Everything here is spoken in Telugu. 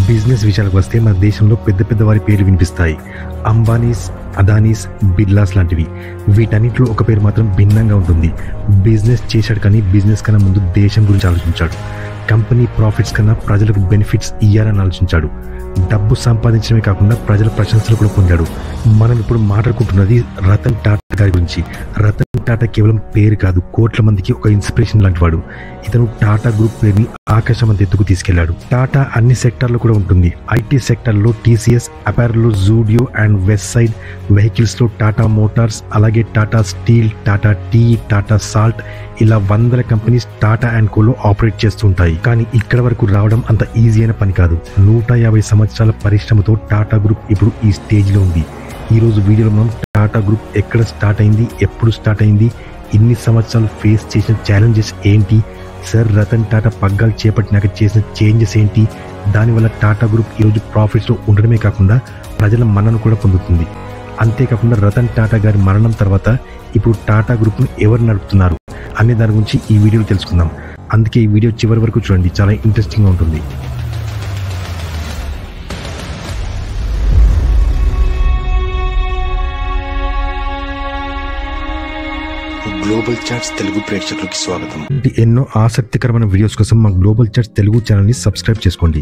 బిజినెస్ విషయాలకు వస్తే మన దేశంలో పెద్ద పెద్ద వారి పేర్లు వినిపిస్తాయి. అంబానీస్, అదానీస్, బిర్లాస్ లాంటివి. వీటన్నిటిలో ఒక పేరు మాత్రం భిన్నంగా ఉంటుంది. బిజినెస్ చేశాడు కానీ బిజినెస్ కన్నా ముందు దేశం గురించి ఆలోచించాడు. కంపెనీ ప్రాఫిట్స్ కన్నా ప్రజలకు బెనిఫిట్స్ ఇయ్యాలని ఆలోచించాడు. డబ్బు సంపాదించడమే కాకుండా ప్రజల ప్రశంసలు కూడా పొందాడు. మనం ఇప్పుడు మాట్లాడుకుంటున్నది రతన్ టాటా గారి గురించి. రతన్ టాటా కేవలం పేరు కాదు, కోట్ల మందికి ఒక ఇన్స్పిరేషన్ లాంటి వాడు. ఇతను టాటా గ్రూప్ పేరుని ఆకాశం అంత ఎత్తుకు తీసుకెళ్లాడు. టాటా అన్ని సెక్టార్లో కూడా ఉంటుంది. ఐటీ సెక్టార్లో టీసీఎస్, అపారెల్లో జూడియో అండ్ వెస్ట్ సైడ్, వెహికల్స్లో టాటా మోటార్స్, అలాగే Tata Steel, Tata Tea, Tata Salt, ఇలా వందల కంపెనీస్ టాటా అండ్ కోలో ఆపరేట్ చేస్తుంటాయి. కానీ ఇక్కడ వరకు రావడం అంత ఈజీ అయిన పని కాదు. 150 సంవత్సరాల పరిశ్రమతో టాటా గ్రూప్ ఇప్పుడు ఈ స్టేజ్లో ఉంది. ఈరోజు వీడియోలో మనం టాటా గ్రూప్ ఎక్కడ స్టార్ట్ అయింది, ఎప్పుడు స్టార్ట్ అయింది, ఇన్ని సంవత్సరాలు ఫేస్ చేసిన ఛాలెంజెస్ ఏంటి, సర్ రతన్ టాటా పగ్గాలు చేపట్టినాక చేసిన చేంజెస్ ఏంటి, దానివల్ల టాటా గ్రూప్ ఈరోజు ప్రాఫిట్స్లో ఉండడమే కాకుండా ప్రజల మన్నను కూడా పొందుతుంది. అంతేకాకుండా రతన్ టాటా గారి మరణం తర్వాత ఇప్పుడు టాటా గ్రూప్ను ఎవరు నడుపుతున్నారు అనే దాని గురించి ఈ వీడియోలో తెలుసుకుందాం. అందుకే ఈ వీడియో చివరి వరకు చూడండి, చాలా ఇంట్రెస్టింగ్గా ఉంటుంది. గ్లోబల్ చాట్స్ తెలుగు ప్రేక్షకులకి స్వాగతం. ఎన్నో ఆసక్తికరమైన వీడియోస్ కోసం మా గ్లోబల్ చాట్స్ తెలుగు ఛానల్ని సబ్స్క్రైబ్ చేసుకోండి.